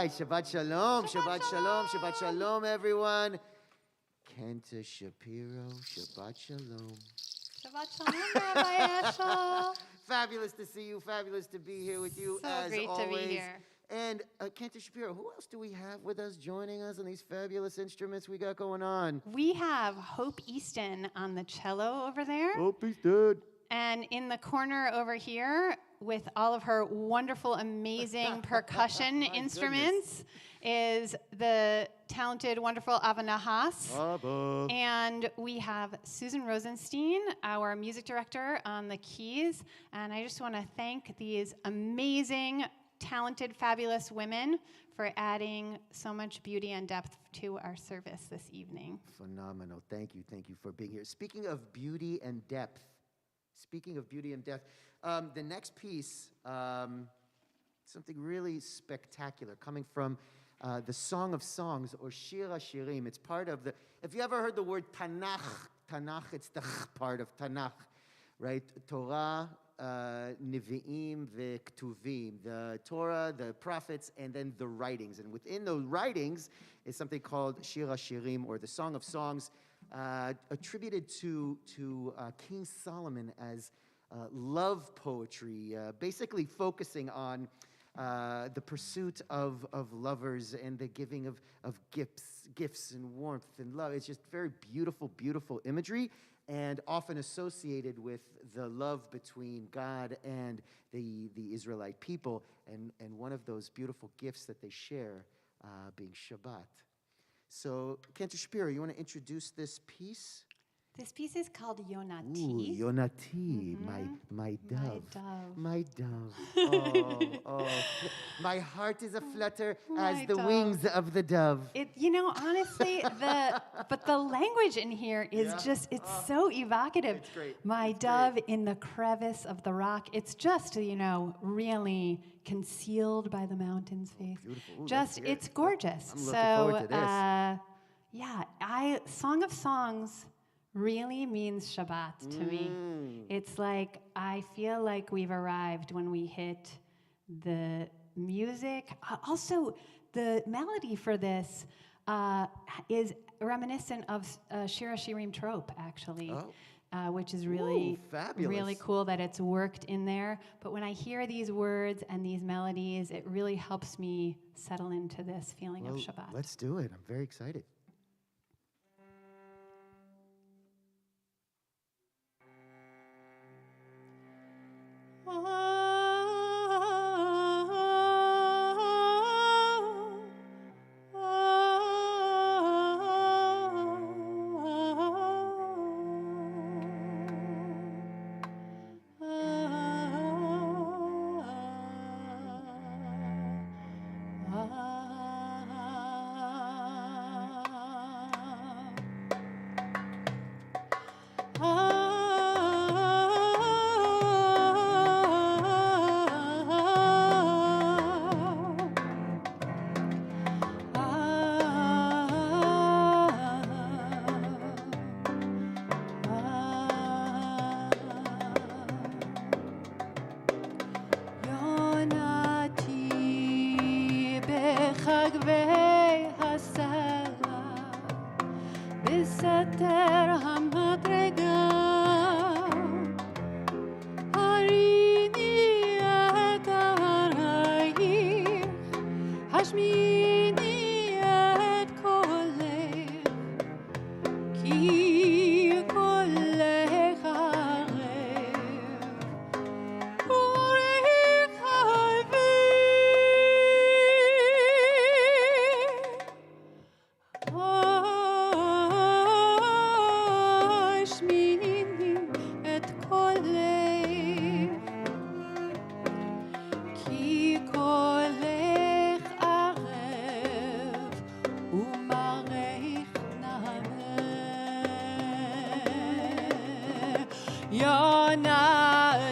right, Shabbat Shalom, Shabbat Shalom, Shabbat Shalom, everyone. Cantor-Shapiro, Shabbat Shalom. Shabbat Shalom, Rabbi Eshel. Fabulous to see you, fabulous to be here with you, So as great always. to be here. And Cantor-Shapiro, who else do we have with us joining us on these fabulous instruments we got going on? We have Hope Easton on the cello over there. Hope he's dead. And in the corner over here, with all of her wonderful, amazing percussion instruments, is the talented, wonderful Ava Nahas. Abba. And we have Susan Rosenstein, our music director, on the keys. And I just want to thank these amazing, talented, fabulous women for adding so much beauty and depth to our service this evening. Phenomenal. Thank you for being here. Speaking of beauty and depth, the next piece, something really spectacular coming from the Song of Songs, or Shir HaShirim. It's part of the, if you ever heard the word Tanakh, it's the part of Tanakh, right? Torah, Nevi'im, V'Ktuvim, the Torah, the prophets, and then the writings. And within those writings is something called Shir HaShirim, or the Song of Songs, attributed to King Solomon as love poetry, basically focusing on the pursuit of lovers and the giving of gifts and warmth and love. It's just very beautiful, beautiful imagery, and often associated with the love between God and the Israelite people, and one of those beautiful gifts that they share being Shabbat. So, Cantor-Shapiro, you want to introduce this piece? This piece is called Yonati. Ooh, Yonati, my dove. My My dove. dove. Oh. My heart is aflutter as My the dove. wings of the dove. Honestly, but the language in here is just, it's so evocative. It's great. My dove in the crevice of the rock. It's just, really concealed by the mountain's face. Beautiful. Ooh, Just, let's hear it's it. gorgeous. I'm looking forward to this. Song of Songs really means Shabbat to me. It's like, I feel like we've arrived when we hit the music. Also, the melody for this is reminiscent of Shir HaShirim trope, actually. Which is really, really cool that it's worked in there. But when I hear these words and these melodies, it really helps me settle into this feeling of Shabbat. Let's do it. I'm very excited.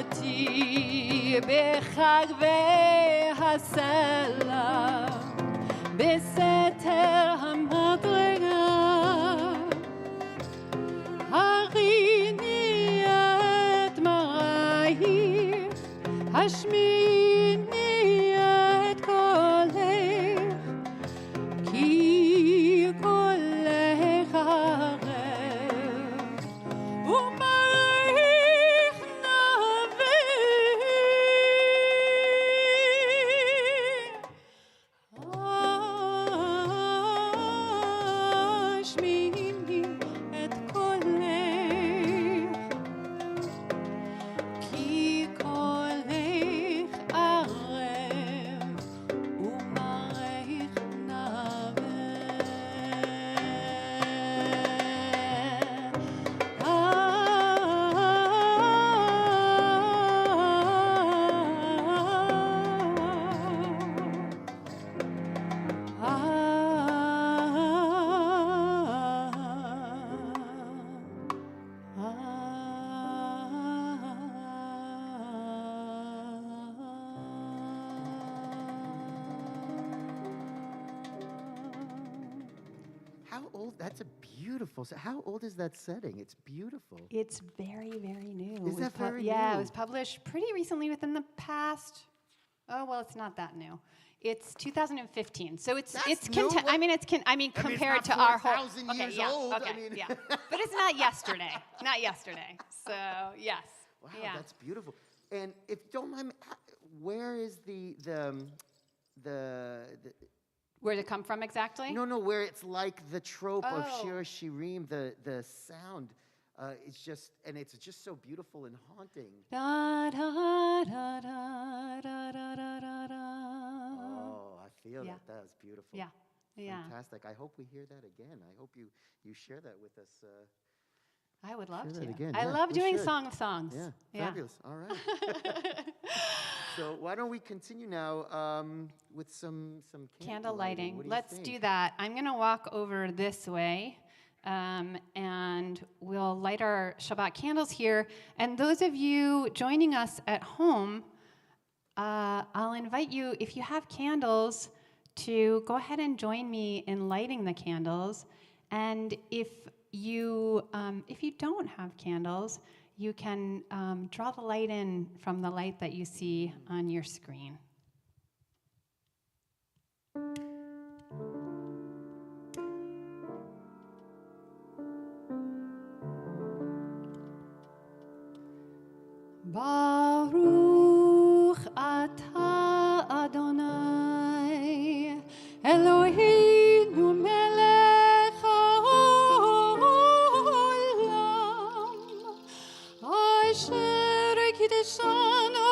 יונתי בחג והסלע בסתר המדרגה הריני את מראייך השמיני את קולך old? That's a beautiful. So how old is that setting? It's beautiful. It's very, very new. Is that very Yeah, new? it was published pretty recently within the past. Oh well, it's not that new. It's 2015, so it's That's new? compared not to our whole. 4,000 years old. Okay, yeah, but it's not yesterday. Not yesterday. So yes. Wow, Yeah. that's beautiful. And if you don't mind, where is the Where did it come from exactly? no, where it's like the trope of Oh. Shira Shirim, the sound. It's just so beautiful and haunting. Da, da, da, da, da, da, da, da, da. Oh, I feel Yeah. that. That was beautiful. Yeah. Yeah. Fantastic. I hope we hear that again. I hope you share that with us. I would love Share to. that again. I Yeah, love we doing should. Song of Songs. Yeah, fabulous. All right. So why don't we continue now with some Candle lighting? lighting. What do you Let's think? do that. I'm going to walk over this way, and we'll light our Shabbat candles here. And those of you joining us at home, I'll invite you, if you have candles, to go ahead and join me in lighting the candles. And if you don't have candles, you can draw the light in from the light that you see on your screen. Baruch atah Adonai Eloheinu melech haolam asher kiddushanu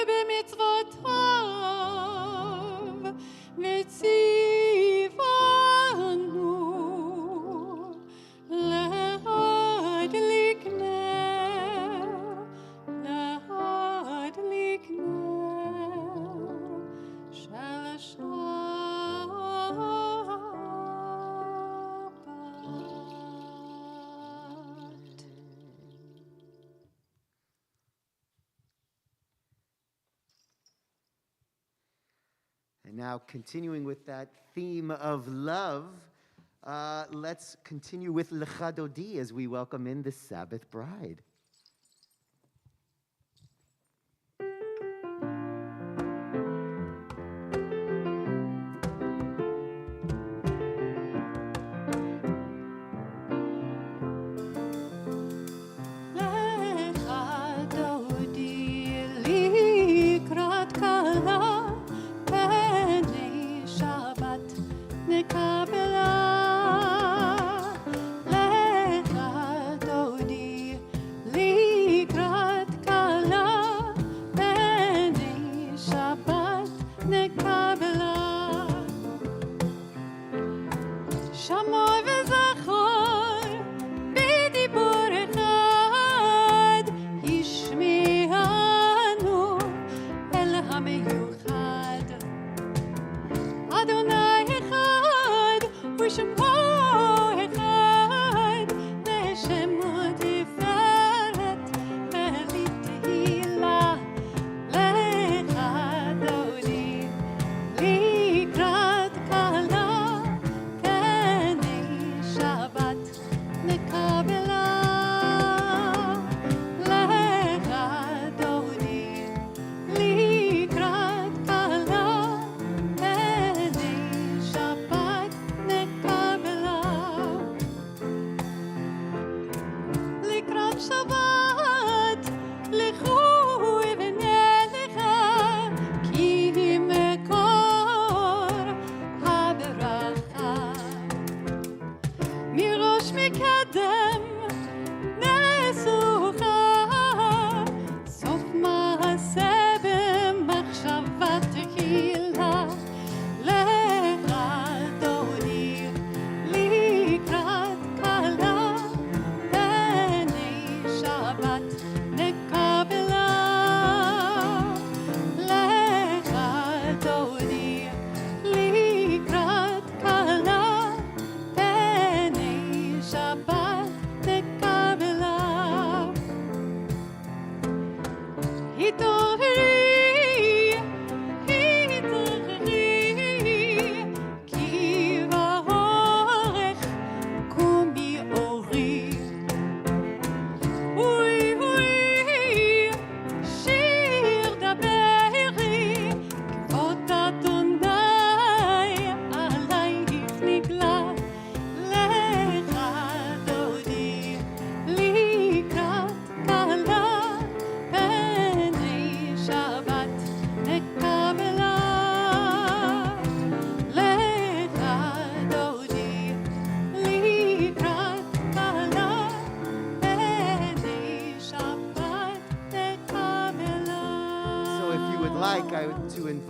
b'mitzvotav v'tzivanu להדליק נר של שבת. And now, continuing with that theme of love, let's continue with Lecha Dodi as we welcome in the Sabbath bride. לך דודי לקראת כלה פני שבת נקבלה לך דודי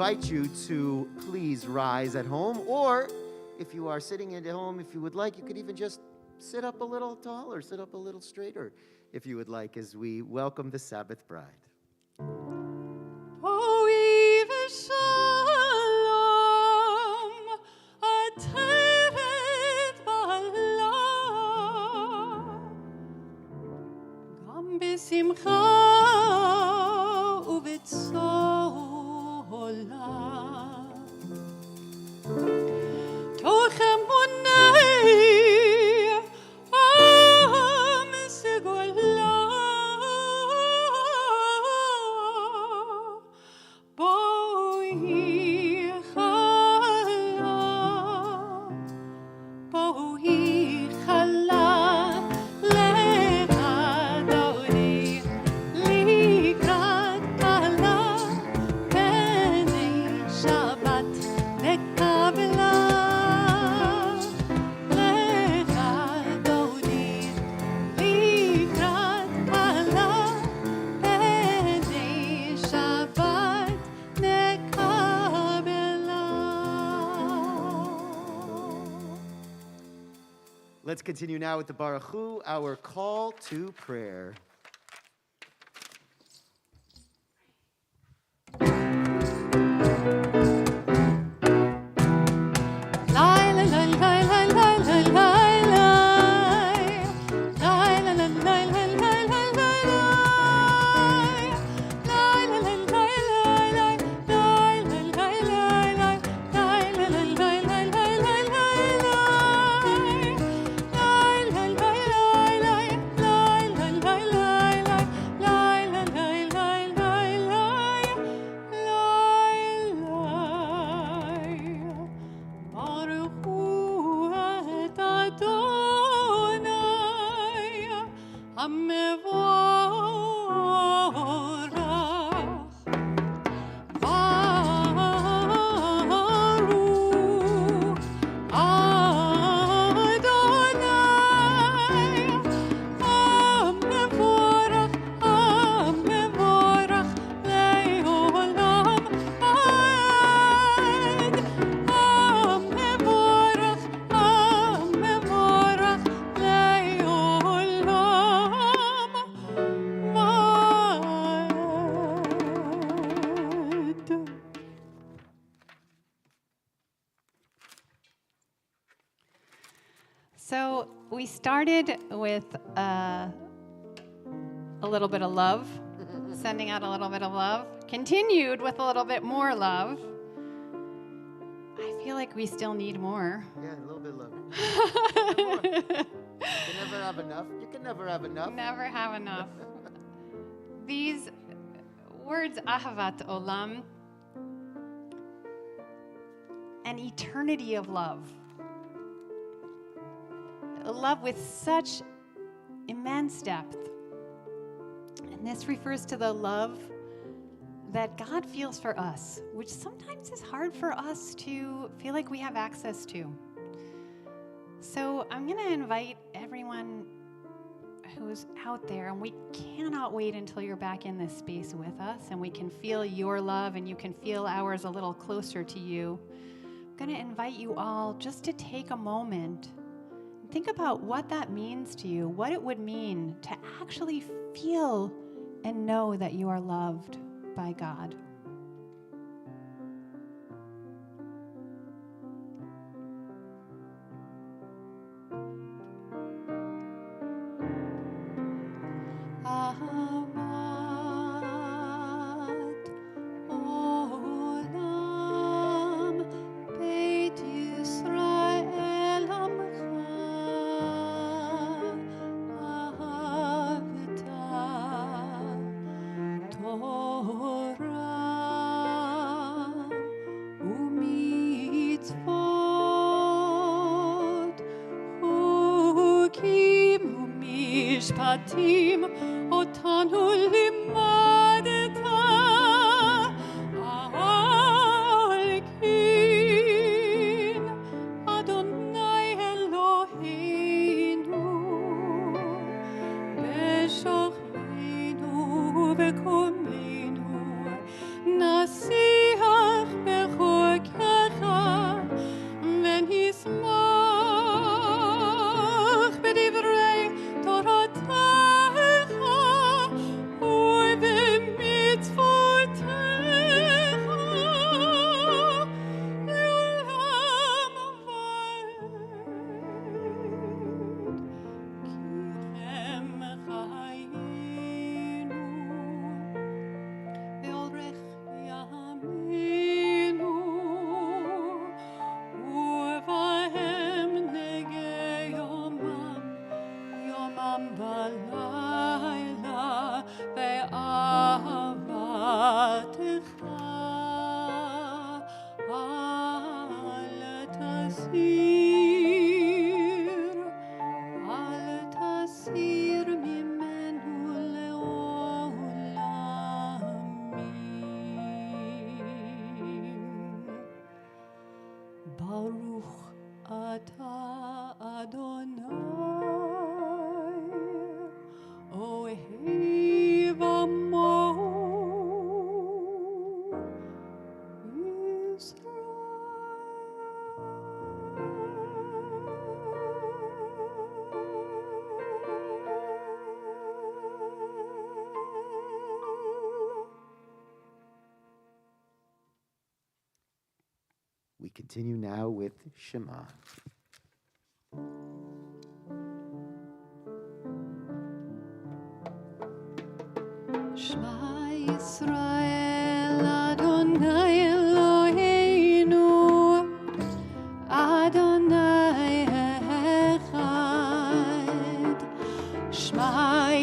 invite you to please rise at home, or if you are sitting at home, if you would like, you could even just sit up a little taller, sit up a little straighter, if you would like, as we welcome the Sabbath bride. Oiv shalom, ateret bala, gam besimcha ubetzola. Tochem bonei, am segola. Let's continue now with the Baruch Hu, our call to prayer. So we started with a little bit of love, sending out a little bit of love, continued with a little bit more love. I feel like we still need more. Yeah, a little bit of love. More. You can never have enough. You can never have enough. Never have enough. These words, ahavat olam, an eternity of love. A love with such immense depth. And this refers to the love that God feels for us, which sometimes is hard for us to feel like we have access to. So I'm going to invite everyone who's out there, and we cannot wait until you're back in this space with us and we can feel your love and you can feel ours a little closer to you. I'm going to invite you all just to take a moment. Think about what that means to you, what it would mean to actually feel and know that you are loved by God. משפטים אותנו לימדת על כן אדוני אלוהינו בשוכבנו וקומנו נשיח Baruch Ata Adonai Ohev Amo We continue now with Shema. Shema Yisrael Adonai Eloheinu Adonai Echad Shema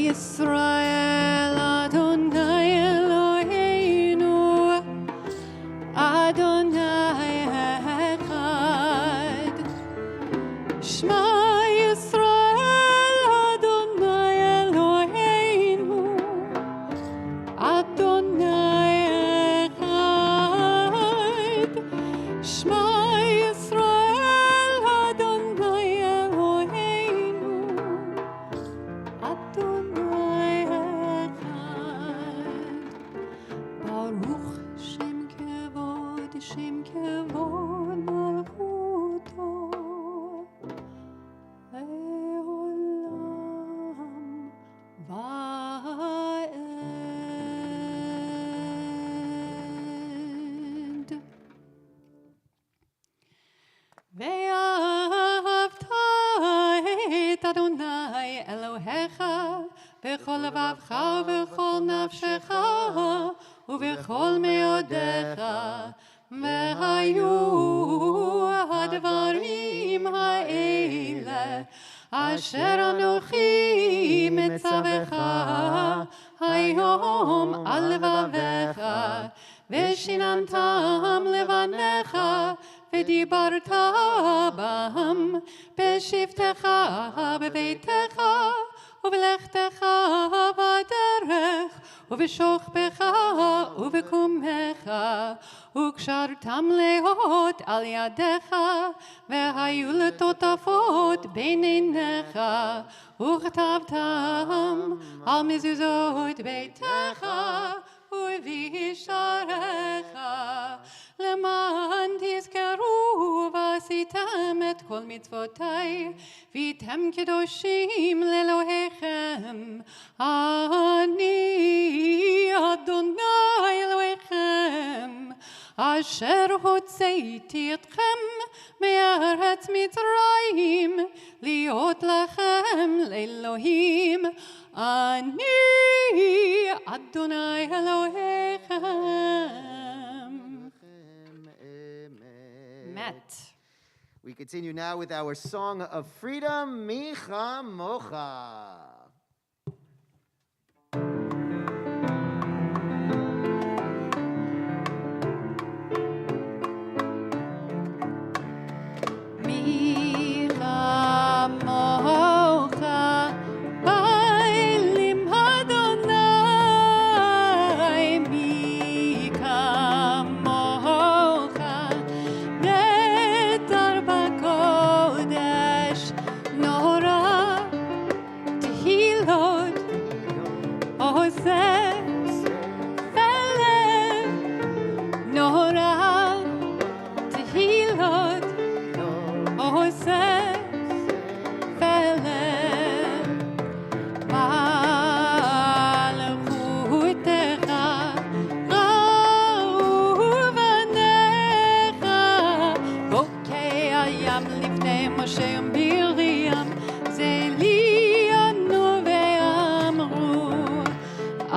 Yisrael Adonai Eloheinu Adonai Echad Shema Yisrael Adonai Eloheinu Adonai Echad Shema Yisrael Adonai Eloheinu Adonai Echad Baruch Shem Kevod Malchuto Leolam Va'ed Ve'ahavta et Adonai Elohecha B'chol levavcha v'chol nafshecha ובכל מאודיך, והיו הדברים האלה, אשר אנוכי מצווך היום על לבביך, ושיננתם לבניך, ודיברת בם, בשבתך בביתך, ובלכתך בדרך, ובשוכבך ובקומך, וקשרתם להיות על ידיך, והיו לטוטפות בין עיניך, וכתבתם על מזוזות ביתך ובשעריך, למען תזכרו ועשיתם את כל מצוותי, והייתם קדושים לאלוהיכם. אני אדוני אלוהיכם, אשר הוצאתי אתכם מארץ מצרים, להיות לכם לאלוהים. אני אדוני אלוהיכם. Met. We continue now with our song of freedom, Micha Mocha.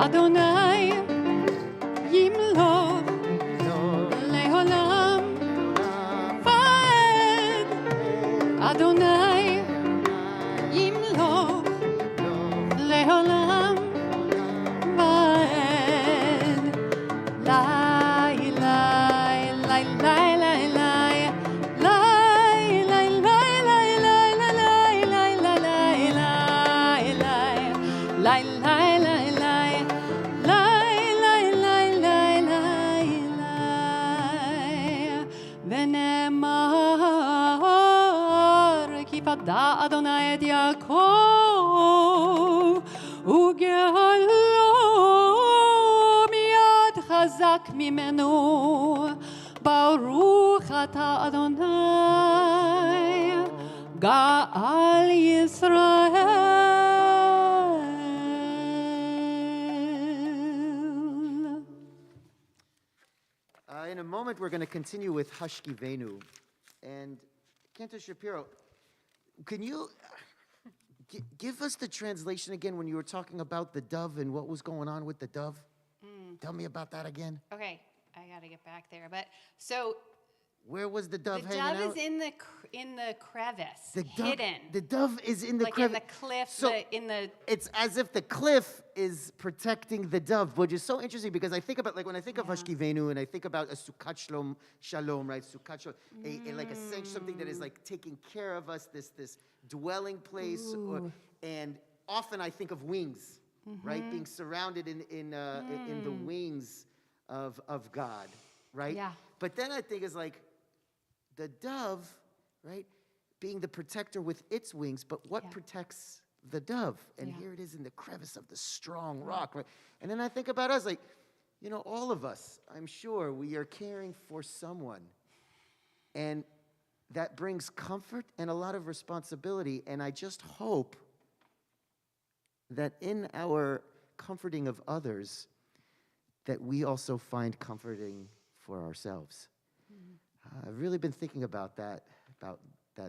אדוני ימלוך לעולם ועד, שנאמר, כי פדה אדוני את יעקב, וגאלו מיד חזק ממנו. ברוך אתה אדוני, גאל ישראל. In a moment, we're going to continue with Hashkivenu. And Cantor Shapiro, can you give us the translation again when you were talking about the dove and what was going on with the dove? Tell me about that again. Okay, I got to get back there. But so Where was the dove the hanging dove out? is in the crevice, The dove, hidden. The dove is in the like crevice. in the cliff, So it's as if the cliff is protecting the dove, which is so interesting because I think about, like, when I think of Hashkivenu and I think about a Sukkot Shalom, right? Sukkot Shalom, like a sense, something that is like taking care of us, this dwelling place. And often I think of wings, right? Being surrounded in the wings of God, right? Yeah. But then I think it's like the dove, right? Being the protector with its wings, but what protects the dove? And here it is in the crevice of the strong rock, right? And then I think about us, like, you know, all of us, I'm sure we are caring for someone. And that brings comfort and a lot of responsibility. And I just hope that in our comforting of others, that we also find comforting for ourselves. I've really been thinking about that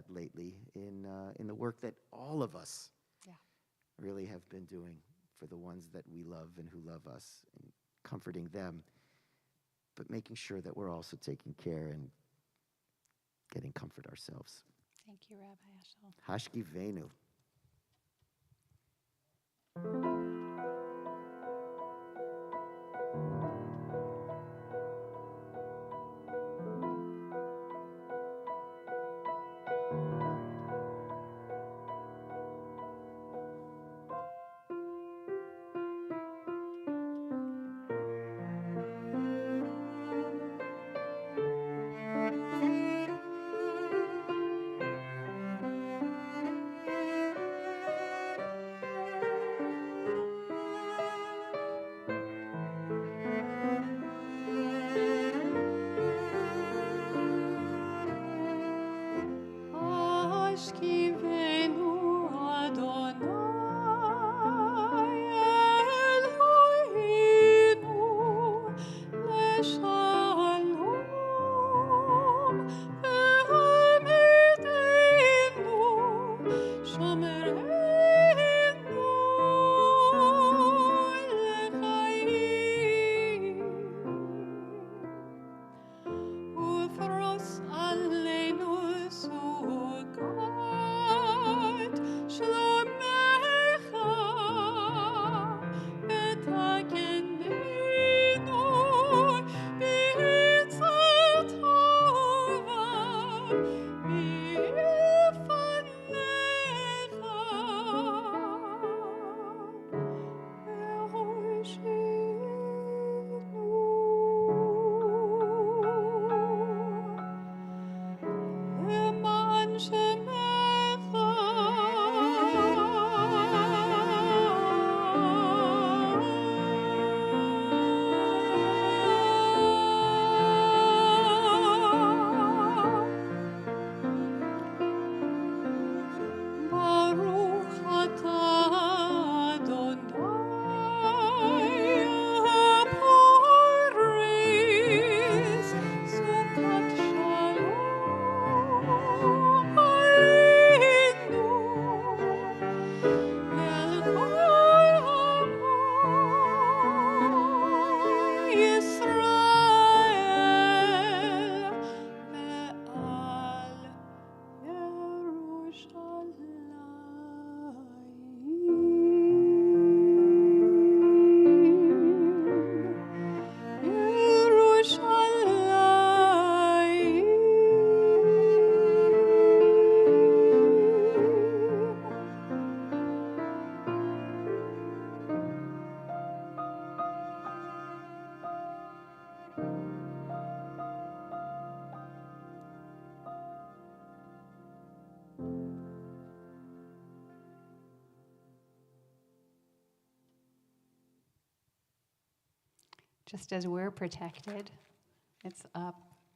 lately in the work that all of us really have been doing for the ones that we love and who love us, and comforting them, but making sure that we're also taking care and getting comfort ourselves. Thank you, Rabbi Eshel. Hashkivenu. Just as we're protected, it's up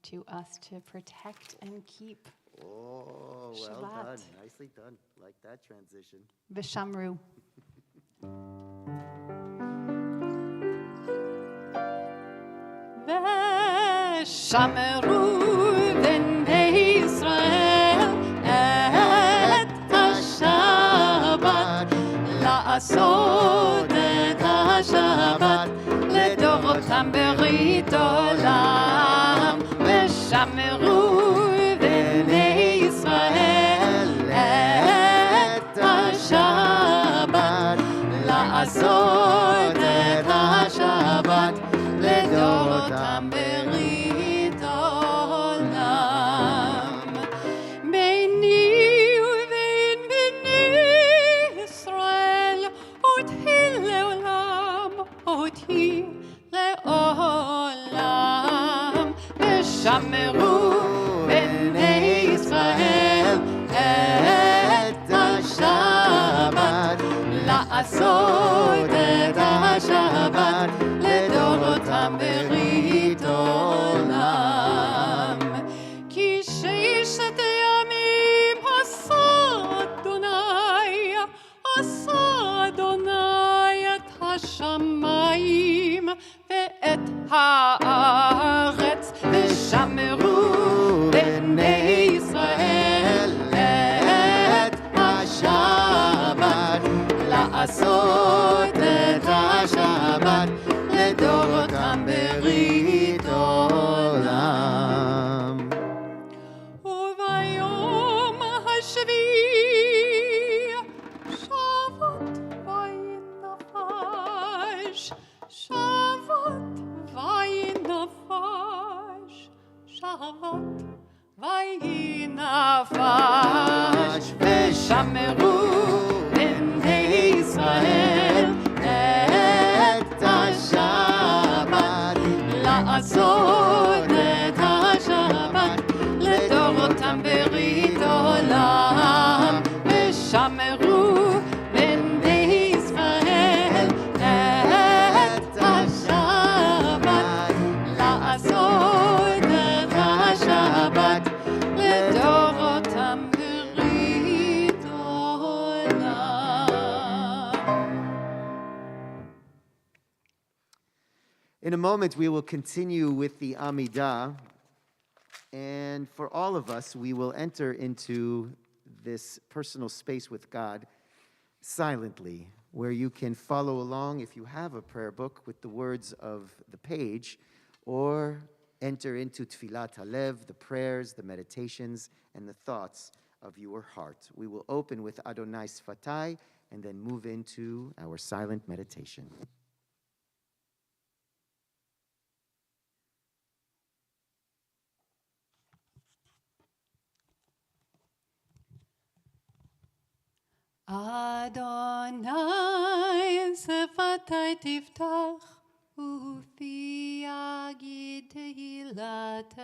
to us to protect and keep. Oh, well Shabbat. done. Nicely done. Like that transition. V'shamru. ושמרו בני ישראל את השבת, לעשות את השבת לדורותם ברית עולם. ושמרו בני ישראל את השבת, לעשות את השבת לדורותם ברית עולם. ביני ובין בני ישראל אותי לעולם, אותי לעולם. ושמרו בני ישראל את השבת, לעשות את השבת לדורותם ברית עולם. כי ששת ימים עשה אדוני את השמיים ואת הארץ. ושמרו בני ישראל את השבת, לעשות את השבת לדורותם ברית עולם. וביום השביעי שבת וינפש, שבת וינפש, שבת וינפש. ושמרו בני ישראל את השבת, לעשות את השבת לדורותם ברית עולם. ושמרו בני ישראל את השבת, לעשות את השבת לדורותם ברית עולם. In a moment, we will continue with the Amidah. And for all of us, we will enter into this personal space with God silently, where you can follow along if you have a prayer book with the words of the page, or enter into Tfilat Halev, the prayers, the meditations, and the thoughts of your heart. We will open with Adonai Sfatai and then move into our silent meditation. אדוני שפתי תפתח ופי יגיד תהילתך.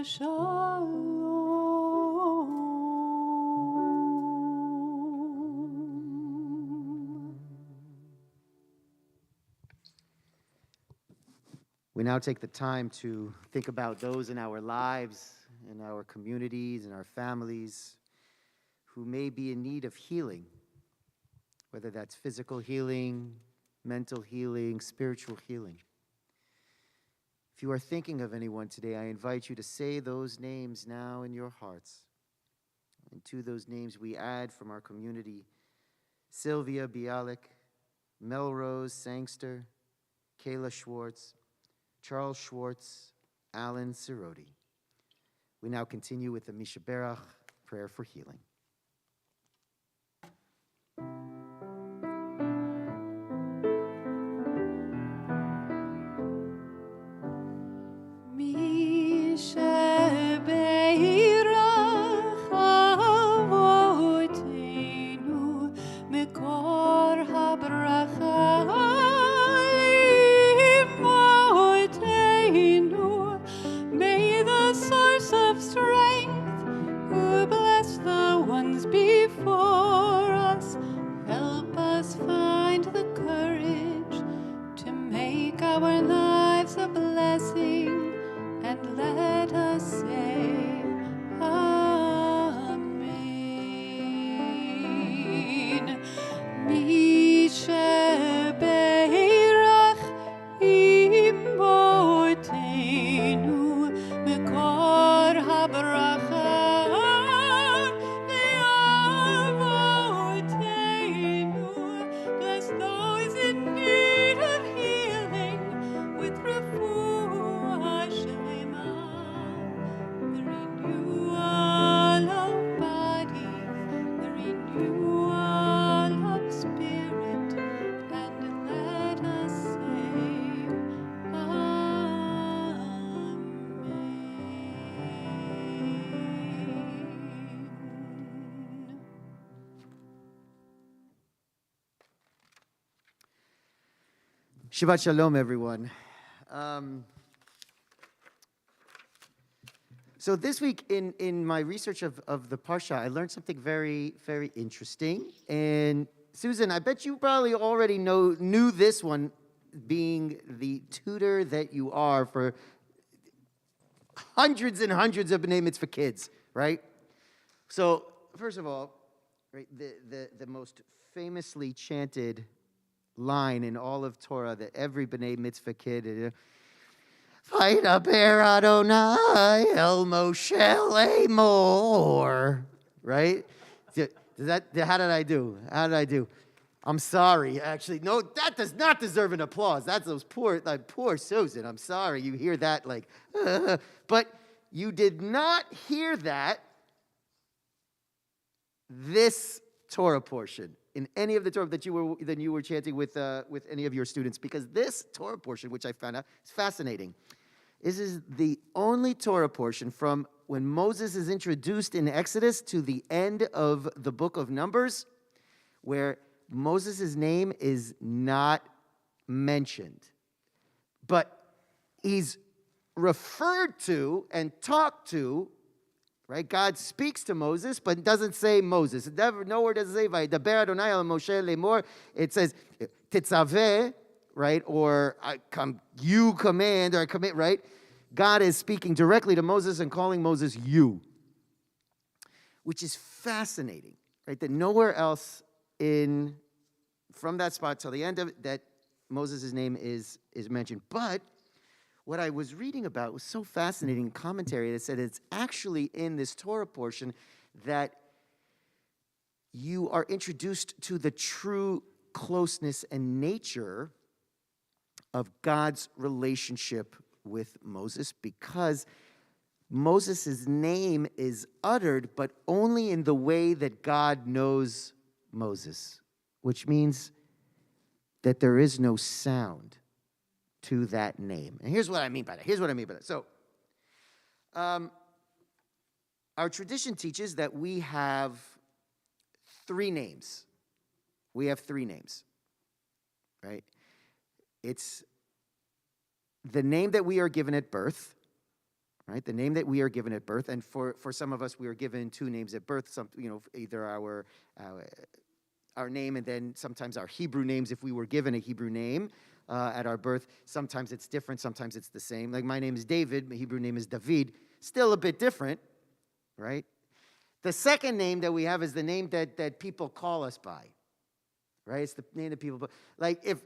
Shalom. We now take the time to think about those in our lives, in our communities, in our families, who may be in need of healing, whether that's physical healing, mental healing, spiritual healing. If you are thinking of anyone today, I invite you to say those names now in your hearts. And to those names we add from our community, Sylvia Bialik, Melrose Sangster, Kayla Schwartz, Charles Schwartz, Alan Siroti. We now continue with the Misha Berach prayer for healing. May the source of strength, who bless the ones before us, help us find the courage to make our lives a blessing, and let us say Amen. Mishe Beirach Imotenu Mekor HaBracha Le'avotenu. Bless those in need of healing with refuah shlema, the renewal of body, the renewal of spirit, and let us say Amen. Shabbat Shalom, everyone. So this week in my research of the Parsha, I learned something very, very interesting. And Susan, I bet you probably already knew this one, being the tutor that you are for hundreds and hundreds of B'nai Mitzvah kids, right? So first of all, right, the most famously chanted line in all of Torah that every B'nai Mitzvah kid, Vaydaber Adonai el Moshe Lemor, right? How did I do? How did I do? I'm sorry, actually. No, that does not deserve an applause. That's those poor Susan. I'm sorry. You hear that like, but you did not hear this Torah portion in any of the Torah that you were chanting with any of your students, because this Torah portion, which I found out is fascinating, is the only Torah portion from when Moses is introduced in Exodus to the end of the book of Numbers, where Moses' name is not mentioned, but he's referred to and talked to. Right? God speaks to Moses, but doesn't say Moses. Nowhere does it say Vaydaber Adonai el Moshe Lemor. It says Tetzaveh, right? Or you command, or I commit, right? God is speaking directly to Moses and calling Moses you, which is fascinating, right? That nowhere else from that spot till the end of it, that Moses' name is mentioned. But what I was reading about was so fascinating, commentary that said it's actually in this Torah portion that you are introduced to the true closeness and nature of God's relationship with Moses, because Moses' name is uttered, but only in the way that God knows Moses, which means that there is no sound to that name. And here's what I mean by that. So, our tradition teaches that we have three names. Right? It's the name that we are given at birth, right? The name that we are given at birth. And for some of us, we are given two names at birth. Either our name and then sometimes our Hebrew names if we were given a Hebrew name at our birth. Sometimes it's different. Sometimes it's the same. Like my name is David. My Hebrew name is David. Still a bit different, right? The second name that we have is the name that people call us by, right? It's the name that people, like if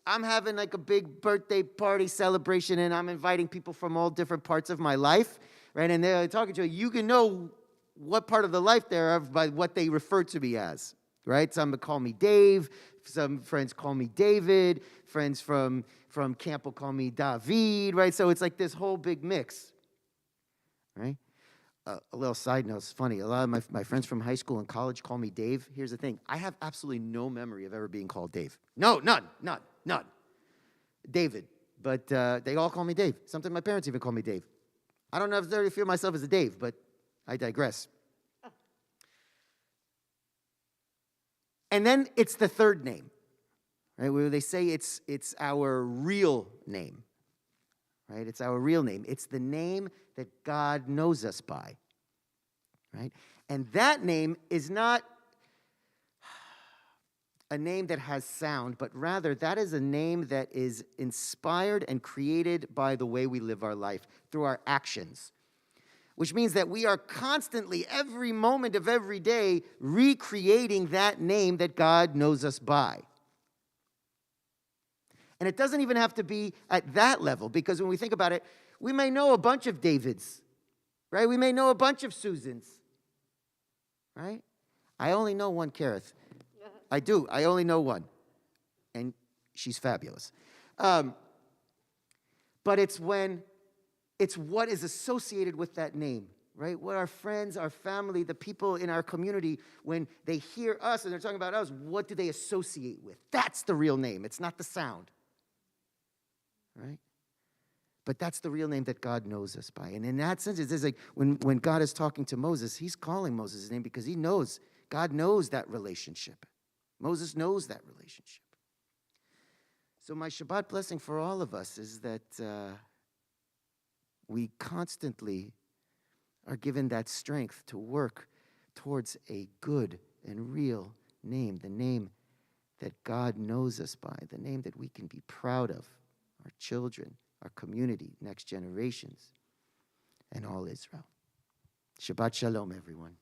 I'm having like a big birthday party celebration and I'm inviting people from all different parts of my life, right? And they're talking to you can know what part of the life they're of by what they refer to me as, right? Some call me Dave. Some friends call me David. Friends from camp will call me David, right? So it's like this whole big mix, right? A little side note, it's funny. A lot of my friends from high school and college call me Dave. Here's the thing. I have absolutely no memory of ever being called Dave. No, none. David. But they all call me Dave. Sometimes my parents even call me Dave. I don't necessarily feel myself as a Dave, but I digress. And then it's the third name, right? Where they say it's our real name, right? It's our real name. It's the name that God knows us by, right? And that name is not a name that has sound, but rather that is a name that is inspired and created by the way we live our life through our actions, which means that we are constantly, every moment of every day, recreating that name that God knows us by. And it doesn't even have to be at that level, because when we think about it, we may know a bunch of Davids, right? We may know a bunch of Susans, right? I only know one Kerith. I do. I only know one. And she's fabulous. But it's what is associated with that name, right? What our friends, our family, the people in our community, when they hear us and they're talking about us, what do they associate with? That's the real name. It's not the sound, right? But that's the real name that God knows us by. And in that sense, it's like when God is talking to Moses, he's calling Moses his name because he knows, God knows that relationship. Moses knows that relationship. So my Shabbat blessing for all of us is that we constantly are given that strength to work towards a good and real name, the name that God knows us by, the name that we can be proud of, our children, our community, next generations, and all Israel. Shabbat shalom, everyone.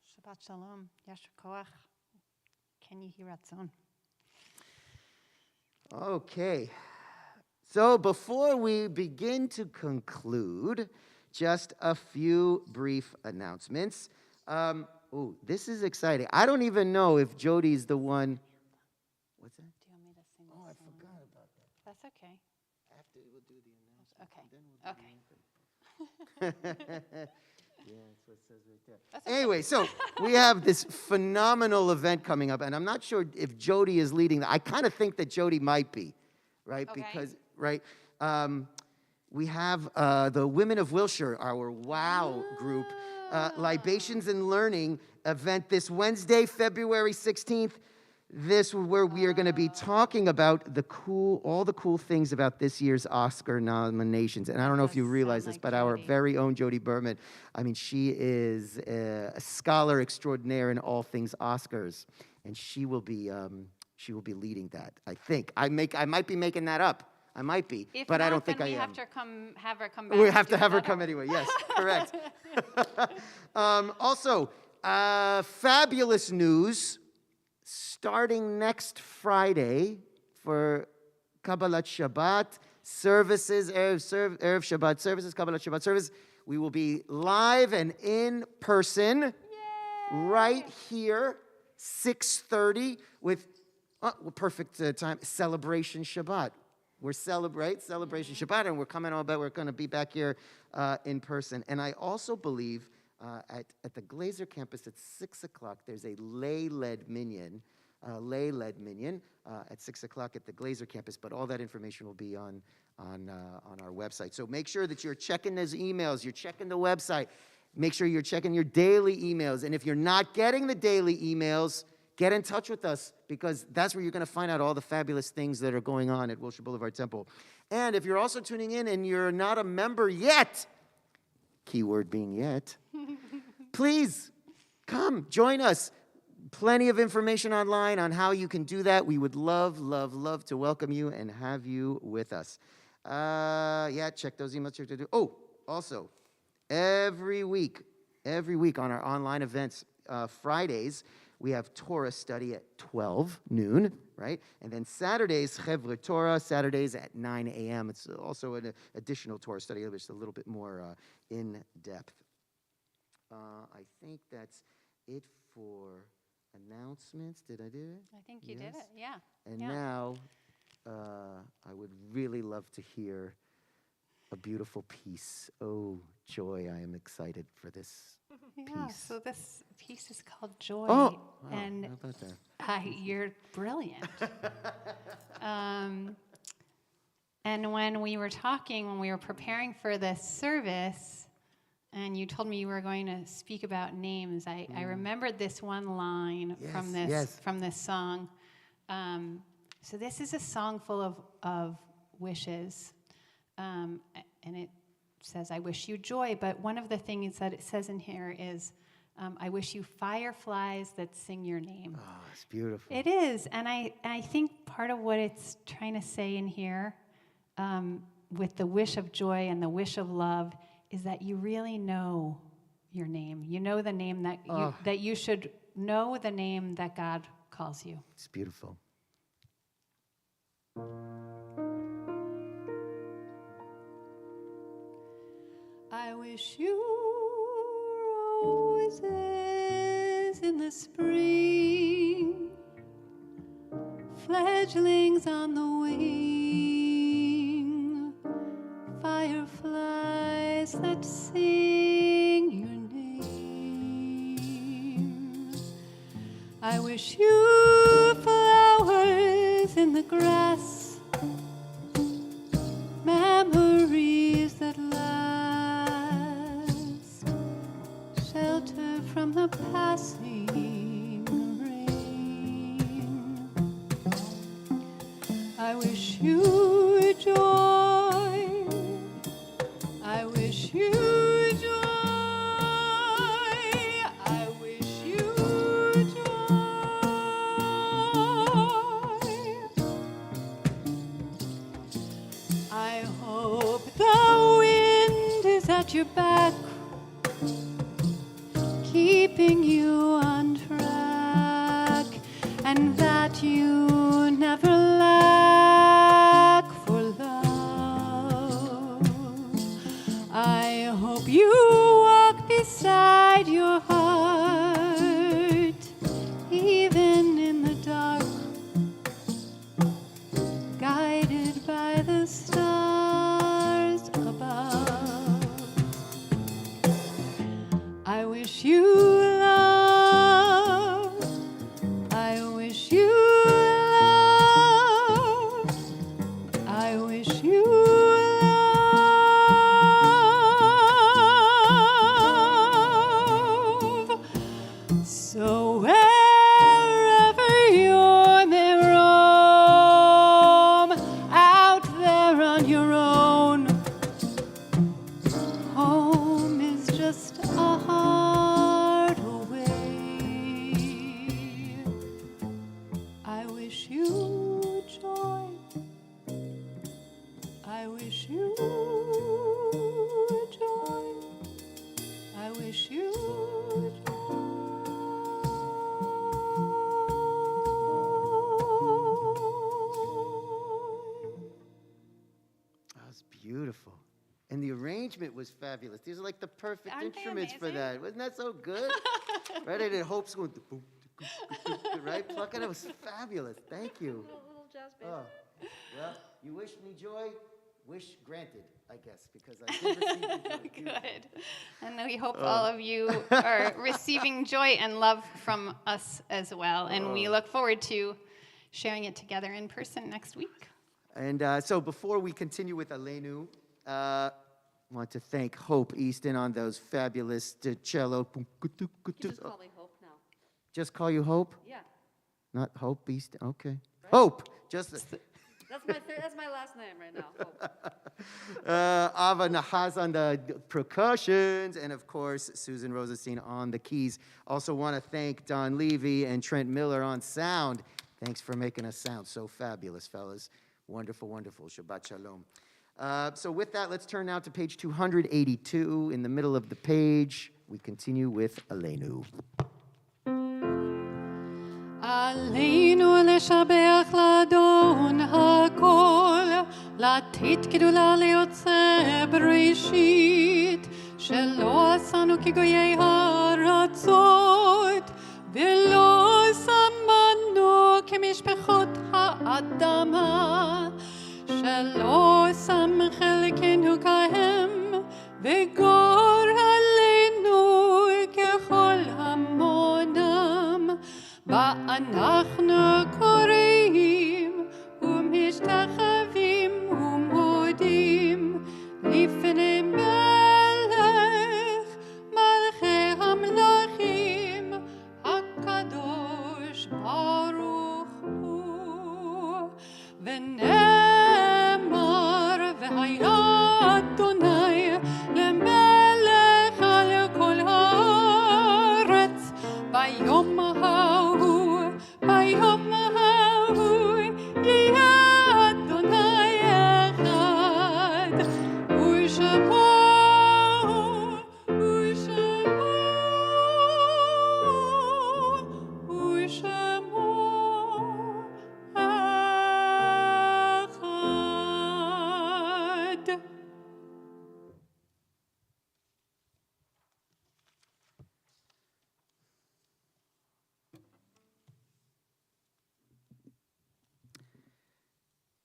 Shabbat shalom. Yasher koach. Ken Yehi Ratzon. Okay. So before we begin to conclude, just a few brief announcements. This is exciting. I don't even know if Jody's the one. What's that? Do you want me to sing Oh, I this song? forgot about that. That's okay. After we'll do the announcement. Okay. Then we'll do the anthem. Yeah, that's what it says right there. That's okay. Anyway, so we have this phenomenal event coming up, and I'm not sure if Jody is leading that. I kind of think that Jody might be, right? Okay. Because, right, we have the Women of Wilshire, our WOW group, Libations and Learning event this Wednesday, February 16th. This is where we are going to be talking about all the cool things about this year's Oscar nominations. And I don't know if you realize this, but our very own Jody Berman, I mean, she is a scholar extraordinaire in all things Oscars, and she will be leading that. I think I might be making that up. I might be, If but not, I don't think then I we am. have to have her come back. We have do to have her another come one. anyway. Yes, correct. Also, fabulous news. Starting next Friday for Kabbalat Shabbat services, Erev Shabbat services, Kabbalat Shabbat service, we will be live and in person right here, 6:30 with perfect time, Celebration Shabbat. We're Celebration Shabbat, and we're going to be back here in person. And I also believe at the Glazer campus at 6 o'clock, there's a lay-led minyan at 6 o'clock at the Glazer campus, but all that information will be on our website. So make sure that you're checking those emails, you're checking the website, make sure you're checking your daily emails, and if you're not getting the daily emails, get in touch with us, because that's where you're going to find out all the fabulous things that are going on at Wilshire Boulevard Temple. And if you're also tuning in and you're not a member yet, keyword being yet, please come, join us. Plenty of information online on how you can do that. We would love, love, love to welcome you and have you with us. Yeah, check those emails. Oh, also, every week on our online events, Fridays, we have Torah study at 12 noon, right? And then Saturdays, Chevre Torah, Saturdays at 9 a.m. It's also an additional Torah study, which is a little bit more in-depth. I think that's it for announcements. Did I do it? I think you did it, yeah. And Yeah. now, I would really love to hear a beautiful piece. Oh, joy, I am excited for this Yeah, piece. so this piece is called Joy. Oh, wow, and how about that? You're brilliant. And when we were talking, when we were preparing for this service, and you told me you were going to speak about names, I remembered this one line from this song. So this is a song full of wishes, and it says, I wish you joy, but one of the things that it says in here is, I wish you fireflies that sing your name. Oh, it's beautiful. It is, and I think part of what it's trying to say in here, with the wish of joy and the wish of love, is that you really know your name. You know the name that you should know the name that God calls you. It's beautiful. I wish you roses in the spring, fledglings on the wing, fireflies that sing your name. I wish you flowers in the grass, memories that last, shelter from the passing rain. I wish you joy. I wish you joy. I wish you joy. I hope the wind is at your back, keeping you on track, and that you never lack for love. I hope you walk beside your heart, even in the dark, guided by the stars above. I wish you love. I wish you love. I wish you love. So wherever you may roam, out there on your own, home is just a heart away. I wish you joy. I wish you joy. I wish you joy. That was beautiful. And the arrangement was fabulous. These are like the perfect Aren't they instruments for amazing? that. Wasn't that so good? Right? I did Hope's going, right? Plucking it was fabulous. Thank you. Little jazz bit. Oh, well, you wish me joy, wish granted, I guess, because I did receive the joy. Good. And we hope all of you are receiving joy and love from us as well. And we look forward to sharing it together in person next week. And so before we continue with Aleinu, I want to thank Hope Easton on those fabulous cello. You just call me Hope now. Just call you Hope? Yeah. Not Hope Easton? Okay. Hope. Just That's my last name right now. Hope. Ava Nahaz on the percussions, and of course, Susan Rosenstein on the keys. Also want to thank Don Levy and Trent Miller on sound. Thanks for making us sound so fabulous, fellas. Wonderful, wonderful. Shabbat shalom. So with that, let's turn now to page 282. In the middle of the page, we continue with Aleinu. עלינו לשבח לאדון הכל, לתת גדולה ליוצא בראשית, שלא עשנו כגויי הארצות, ולא שמנו כמשפחות האדמה, שלא שם חלקנו כהם, וגור עלינו ככל המונם. ואנחנו קוראים ומשתחווים ומודים לפני מלך מלכי המלכים הקדוש ברוך הוא. ונאמר והיה אדוני למלך על כל הארץ ביום ביום ההוא יהיה אדוני אחד ושמו אחד.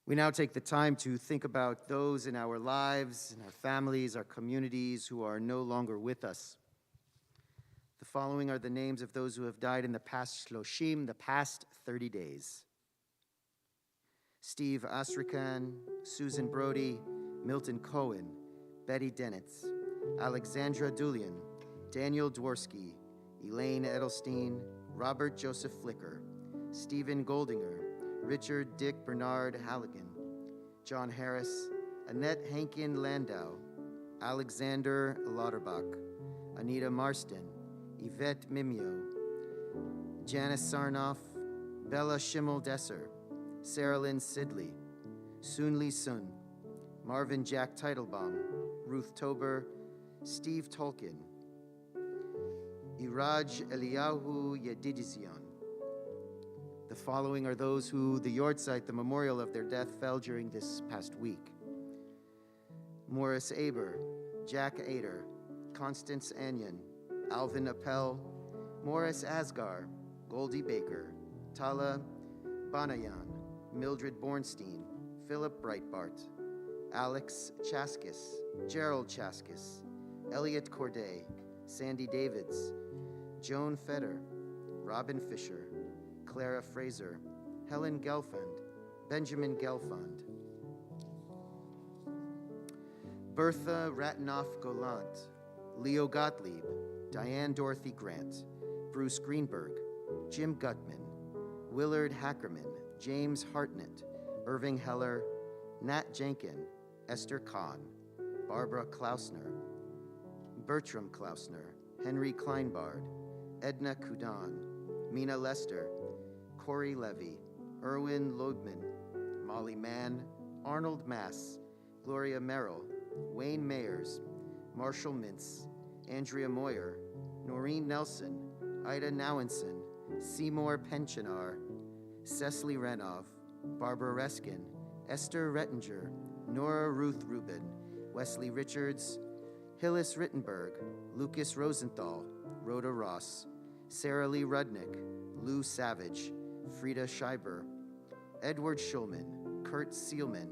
We now take the time to think about those in our lives, in our families, our communities who are no longer with us. The following are the names of those who have died in the past shloshim, the past 30 days. Steve Astrachan, Susan Brody, Milton Cohen, Betty Denitz, Alexandra Dulian, Daniel Dworsky, Elaine Edelstein, Robert Joseph Flicker, Stephen Goldinger, Richard Dick Bernard Halligan, John Harris, Annette Hankin Landau, Alexander Lauterbach, Anita Marston, Yvette Mimio, Janice Sarnoff, Bella Schimmel-Desser, Sarah Lynn Sidley, Soon Lee Sun, Marvin Jack Teitelbaum, Ruth Tober, Steve Tolkien, Iraj Eliyahu Yedidizian. The following are those who the Yortzeit, the memorial of their death, fell during this past week. Morris Aber, Jack Ader, Constance Anyon, Alvin Appel, Morris Asgar, Goldie Baker, Tala Banayan, Mildred Bornstein, Philip Breitbart, Alex Chaskis, Gerald Chaskis, Elliot Corday, Sandy Davids, Joan Feder, Robin Fisher, Clara Fraser, Helen Gelfand, Benjamin Gelfand, Bertha Ratnoff Golant, Leo Gottlieb, Diane Dorothy Grant, Bruce Greenberg, Jim Gutman, Willard Hackerman, James Hartnett, Irving Heller, Nat Jenkin, Esther Kahn, Barbara Klausner, Bertram Klausner, Henry Kleinbard, Edna Kudan, Mina Lester, Corey Levy, Erwin Lodman, Molly Mann, Arnold Mass, Gloria Merrill, Wayne Mayers, Marshall Mintz, Andrea Moyer, Noreen Nelson, Ida Nowenson, Seymour Pensionar, Cecily Renov, Barbara Reskin, Esther Rettinger, Nora Ruth Rubin, Wesley Richards, Hillis Rittenberg, Lucas Rosenthal, Rhoda Ross, Sarah Lee Rudnick, Lou Savage, Frida Scheiber, Edward Schulman, Kurt Seelman,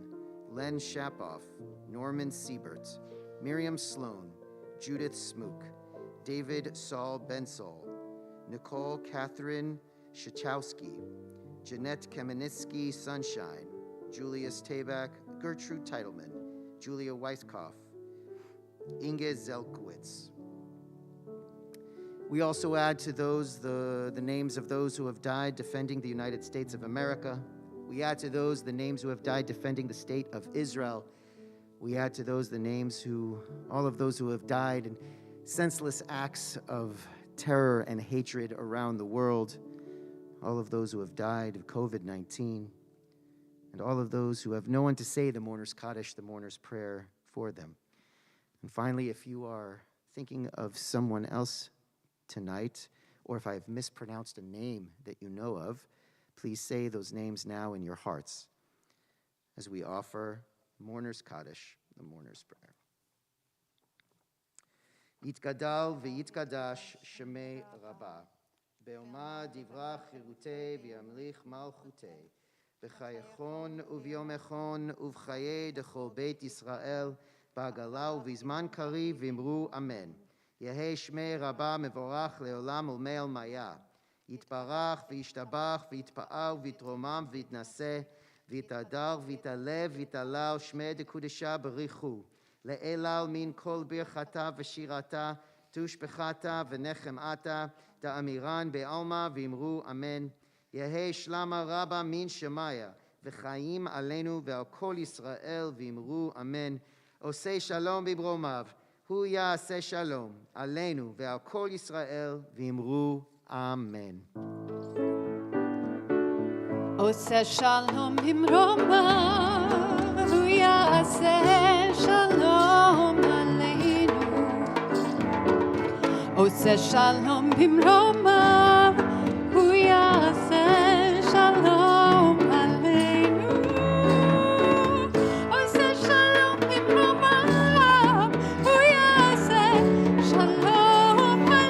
Len Shapoff, Norman Siebert, Miriam Sloan, Judith Smook, David Saul Bensol, Nicole Catherine Shachowski, Jeanette Kamenitsky Sunshine, Julius Tabak, Gertrude Teitelman, Julia Weiskopf, Inge Zelkowitz. We also add to those the names of those who have died defending the United States of America, We add to those the names who have died defending the state of Israel. We add to those the names all of those who have died in senseless acts of terror and hatred around the world. All of those who have died of COVID-19. And all of those who have no one to say the mourner's Kaddish, the mourner's prayer for them. And finally, if you are thinking of someone else tonight, or if I've mispronounced a name that you know of, please say those names now in your hearts as we offer mourner's Kaddish, the mourner's prayer. Yitgadal v'yitkadash shemei Rabba, be'oma divrach chirutei v'yamlich malchutei, b'chayechon uvyomechon uv'chayei dechol beit Yisrael, ba'agala uv'izman kariv v'imru amen. Yehei shmei Rabba mevorach le'olam ulmei almaya. יתברך וישתבח ויתפאר ויתרומם ויתנשא ויתהדר ויתעלה ויתעלה ושמי דקודשה בריחו לאלל מן כל ברכתה ושירתה תושבחתה ונחמתה תאמירן בעלמא ואמרו אמן. יהי שלמה רבה מן שמיה וחיים עלינו ועל כל ישראל ואמרו אמן. עושה שלום בברומיו הוא יעשה שלום עלינו ועל כל ישראל ואמרו Amen. עושה שלום במרומיו, הוא יעשה שלום עלינו. עושה שלום במרומיו, הוא יעשה שלום עלינו. עושה שלום במרומיו, הוא יעשה שלום עלינו.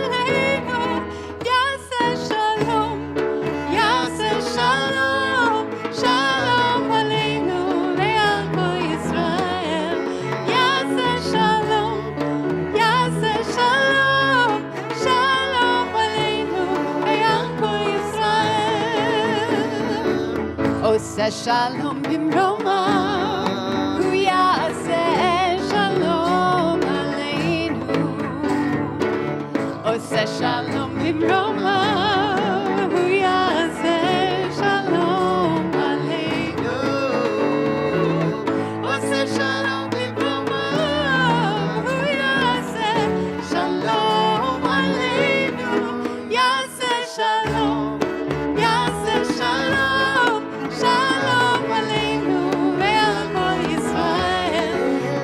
עושה שלום במרומיו, הוא יעשה שלום עלינו. עושה שלום במרומיו, הוא יעשה שלום עלינו. עושה שלום במרומיו, הוא יעשה שלום עלינו. יעשה שלום, יעשה שלום. שלום עלינו ועל כל ישראל.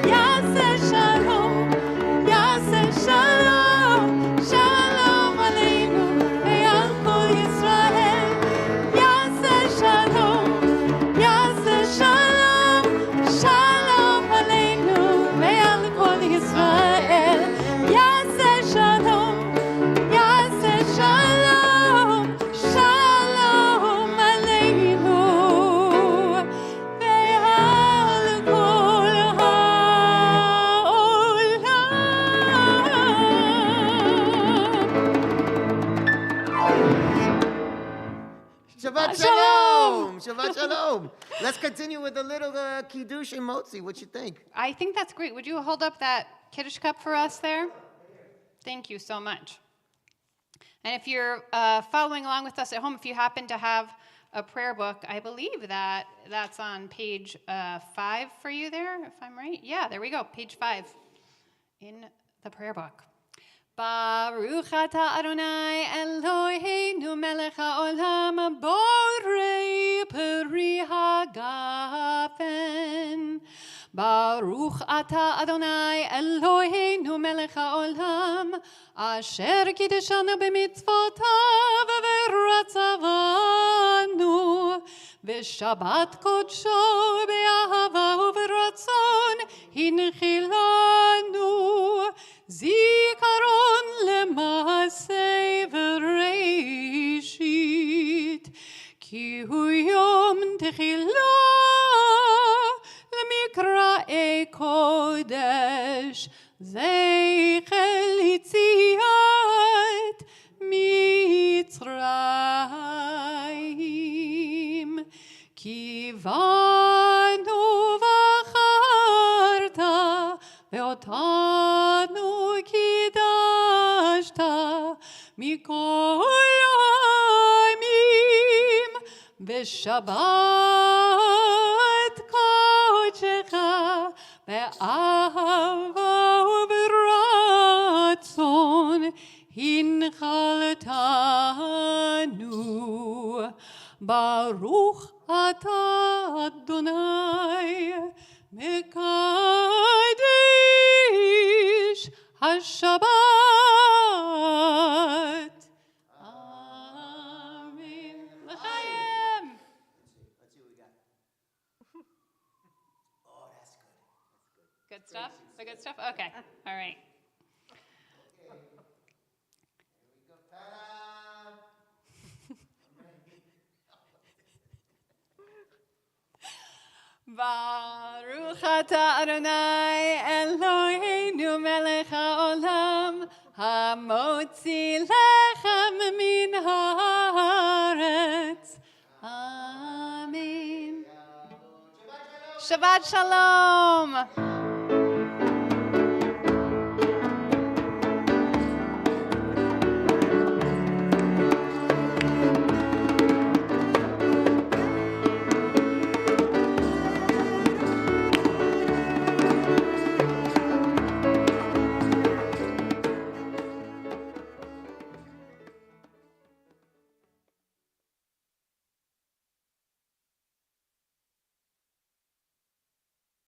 יעשה שלום, יעשה שלום. שלום עלינו ועל כל ישראל. יעשה שלום, יעשה שלום. שלום עלינו ועל כל ישראל. יעשה שלום, יעשה שלום. שלום עלינו. Shabbat Shalom! Shabbat Shalom! Let's continue with a little Kiddush and Motzi. What you think? I think that's great. Would you hold up that Kiddush cup for us there? Thank you so much. And if you're following along with us at home, if you happen to have a prayer book, I believe that's on page 5 for you there, if I'm right. Yeah, there we go, page 5 in the prayer book. Baruch atah Adonai Eloheinu melech haolam borei peri hagafen. Baruch atah Adonai Eloheinu melech haolam asher kiddushanu b'mitzvotav v'ratzavanu v'shabbat kodsho be'ahava u'v'ratzon hinchilanu zikaron lema'aseh v'reishit ki hu yom tehillah למקראי קודש, זכר יציאת מצרים. כי בנו בחרת, ואותנו קידשת, מכל העמים ושבת קודשך באהבה וברצון הנחלתנו. ברוך אתה אדוני מקדש השבת. אמן. לחיים. Let's see what we got. Oh, that's good. Good stuff? The good stuff? Okay. All right. Okay. Here we go. Ta-da! Baruch atah Adonai Eloheinu melech haolam hamotzi lechem min haaretz. Amen. Shabbat shalom.